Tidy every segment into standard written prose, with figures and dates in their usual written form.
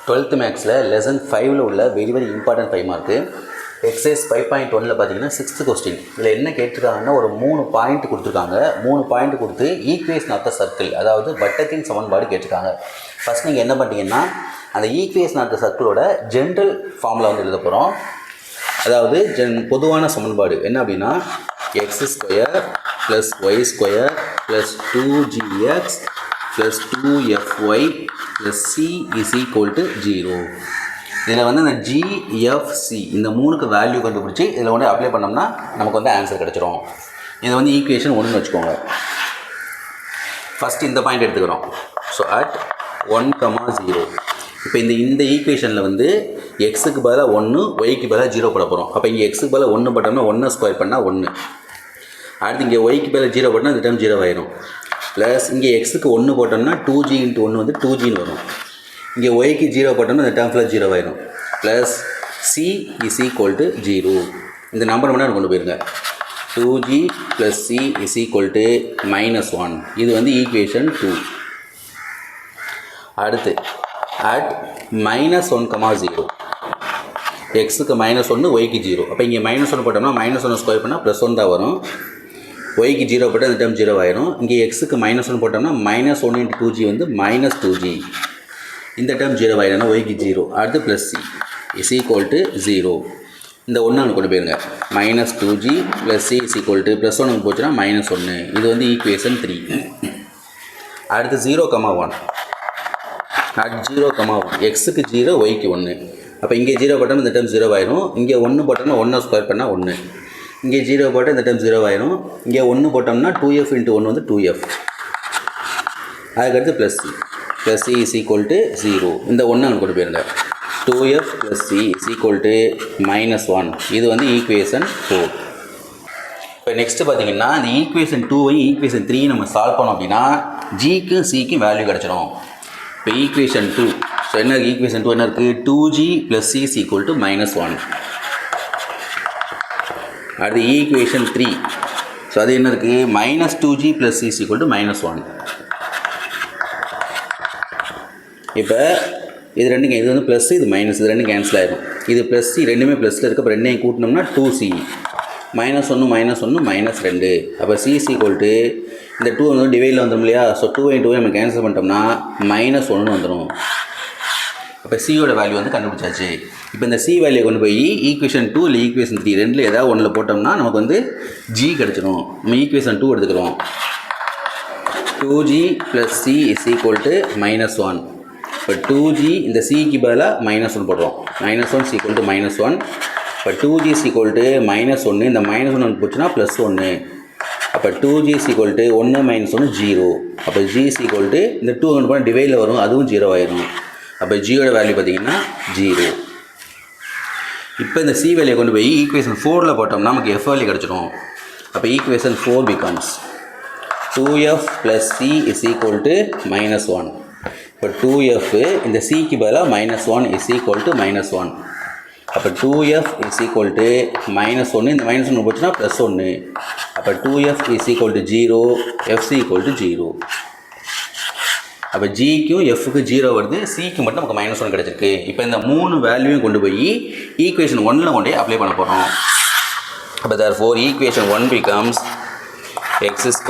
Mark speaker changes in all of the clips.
Speaker 1: 12th மேக்ஸில் lesson 5ல் உள்ள very important 5 mark. Exercise 5.1ல் பார்த்தீங்கன்னா 6th கொஸ்டின். இதில் என்ன கேட்டிருக்காங்கன்னா ஒரு 3 பாயிண்ட் கொடுத்துருக்காங்க. 3 பாயிண்ட் கொடுத்து ஈக்குவேஷன் ஆஃப் த சர்க்கிள், அதாவது வட்டத்தின் சமன்பாடு கேட்டிருக்காங்க. ஃபஸ்ட் நீங்கள் என்ன பண்ணுறீங்கன்னா அந்த ஈக்குவேஷன் ஆஃப் த சர்க்கிளோட ஜென்ரல் ஃபார்முலா வந்து எழுத போகிறோம். அதாவது பொதுவான சமன்பாடு என்ன அப்படின்னா x² + y² + 2gx + 2fy + c = 0. இதில் வந்து இந்த GFC இந்த 3க்கு வேல்யூ கண்டுபிடிச்சி இதில் வந்து அப்ளை பண்ணோம்னா நமக்கு வந்து ஆன்சர் கிடச்சிரும். இதை வந்து ஈக்குவேஷன் 1ன்னு வச்சுக்கோங்க. ஃபஸ்ட்டு இந்த பாயிண்ட் எடுத்துக்கிறோம். So at 1, 0. இப்போ இந்த ஈக்குவேஷனில் வந்து எக்ஸுக்கு பதிலாக 1, ஒய்க்கு பதிலாக 0 போட போகிறோம். அப்போ இங்கே எக்ஸுக்கு பதிலாக 1 போட்டோம்னா 1 ஸ்கொயர் பண்ணால் 1. அடுத்து இங்கே ஒய்க்கு பதிலாக 0 போட்டோம்னா இந்த டைம் 0 ஆயிரும். ப்ளஸ் இங்கே எக்ஸுக்கு 1 போட்டோம்னா 2g × 1 வந்து 2gன்னு வரும். இங்கே ஒய்க்கு 0 போட்டோம்னா இந்த டேர்ம் ஃபுல்லாக 0 ஆயிரும். Plus c = 0. இந்த நம்பர் மட்டும் கொண்டு போயிருங்க. 2g + c = -1. இது வந்து ஈக்குவேஷன் 2. அடுத்து அட் -1, 0. எக்ஸுக்கு -1, ஒய்க்கு 0. அப்போ இங்கே -1 போட்டோம்னா -1 ஸ்கொயர் பண்ணால் +1 தான் வரும். ஒய்க்கு 0 போட்டால் இந்த டைம் 0 ஆயிரும். இங்கே எக்ஸுக்கு -1 போட்டோம்னா -1 × 2g வந்து -2g. இந்த டைம் 0 ஆயிடும்னா ஒய்க்கு 0. அடுத்து ப்ளஸ் c = 0. இந்த 1 கொண்டு போயிருங்க. -2g + c = +1 போச்சுன்னா -1. இது வந்து ஈக்குவேஷன் 3. அடுத்து 0, 1. அட் 0, 1. எக்ஸுக்கு 0, ஒய்க்கு 1. அப்போ இங்கே 0 போட்டோம்னா இந்த டைம் 0 ஆயிரும். இங்கே 1 போட்டோம்னா 1 ஸ்கொயர் பண்ணால் 1. இங்கே 0 போட்டால் இந்த டைம் 0 ஆயிரும். இங்கே 1 போட்டோம்னா 2f × 1 வந்து 2f. அதுக்கடுத்து ப்ளஸ் c = 0. இந்த 1 கொண்டு போயிருங்க. 2f + c = -1. இது வந்து ஈக்குவேஷன் 4. இப்போ நெக்ஸ்ட்டு பார்த்தீங்கன்னா இந்த ஈக்குவேஷன் 2வை ஈக்குவேஷன் 3 நம்ம சால்வ் பண்ணோம் அப்படின்னா ஜிக்கு சிக்கு வேல்யூ கிடச்சிடும். இப்போ ஈக்குவேஷன் 2, ஸோ என்ன ஈக்குவேஷன் 2 என்ன இருக்குது? 2g + c = -1. அடுத்து ஈக்குவேஷன் 3, ஸோ அது என்ன இருக்குது? -2g + c = -1. இப்போ இது ரெண்டுங்க, இது வந்து ப்ளஸ், இது மைனஸ், இது ரெண்டும் கேன்சல் ஆகிடும். இது ப்ளஸ் சி ரெண்டுமே ப்ளஸில் இருக்குது. அப்போ ரெண்டையும் கூட்டினோம்னா 2c. -1, -1, -2. அப்போ c = இந்த 2 வந்து டிவைடில் வந்துடும் இல்லையா? ஸோ 2 × 2 நம்ம கேன்சல் பண்ணிட்டோம்னா -1 வந்துடும். அப்போ சியோட வேல்யூ வந்து கண்டுபிடிச்சாச்சு. இப்போ இந்த சி வேல்யூ கொண்டு போய் ஈக்குவேஷன் 2 இல்லை ஈக்குவேஷன் 3 ரெண்டில் ஏதாவது ஒன்றில் போட்டோம்னா நமக்கு வந்து ஜி கிடச்சிடும். நம்ம ஈக்குவேஷன் 2 எடுத்துக்கிறோம். 2g + c = -1. இப்போ 2g இந்த சிக்கு பதிலாக -1 போடுறோம். -1 = -1. இப்போ 2g = -1. இந்த -1 போச்சுன்னா +1. அப்போ 2g = 1 - 1 0. அப்போ g = இந்த 2 கொண்டு போனால் டிவைடில் வரும், அதுவும் 0 ஆயிடும். அப்போ ஜியோட வேல்யூ பார்த்தீங்கன்னா 0. இப்போ இந்த சி வேல்யூ கொண்டு போய் ஈக்குவேஷன் 4ல் போட்டோம்னா நமக்கு எஃப் வேல்யூ கிடச்சிடும். அப்போ ஈக்குவேஷன் 4 becomes 2f + c = -1. இப்போ 2f இந்த சிக்கு பதிலாக -1 = -1. அப்போ 2f = -1. இந்த -1 போச்சுன்னா +1. அப்போ 2f = 0, fc = 0. அப்போ ஜிக்கும் எஃப்க்கு 0 வருது, சிக்கு மட்டும் நமக்கு -1 கிடச்சிருக்கு. இப்போ இந்த 3 வேல்யூவையும் கொண்டு போய் ஈக்குவேஷன் 1ல் கொண்டு போய் அப்ளை பண்ண போகிறோம். அப்போ therefore equation 1 becomes x² +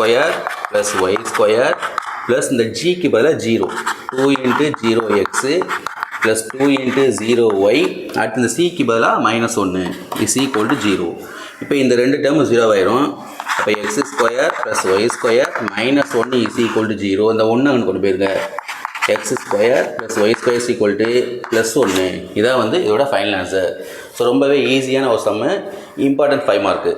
Speaker 1: y² plus இந்த ஜிக்கு பதிலாக 0, 2 × 0x ப்ளஸ் 2 × 0y. அடுத்து இந்த சிக்கு பதிலாக -1 = 0. இப்போ இந்த 2 டேர்ம் 0 ஆயிரும். அப்போ x² + y² -1 = 0. இந்த 1 கொண்டு போயிருங்க. x² + y² = +1. இதான் வந்து இதோட ஃபைனல் ஆன்சர். ஸோ ரொம்பவே ஈஸியான ஒரு சம்மு, இம்பார்ட்டன்ட் 5 மார்க்கு.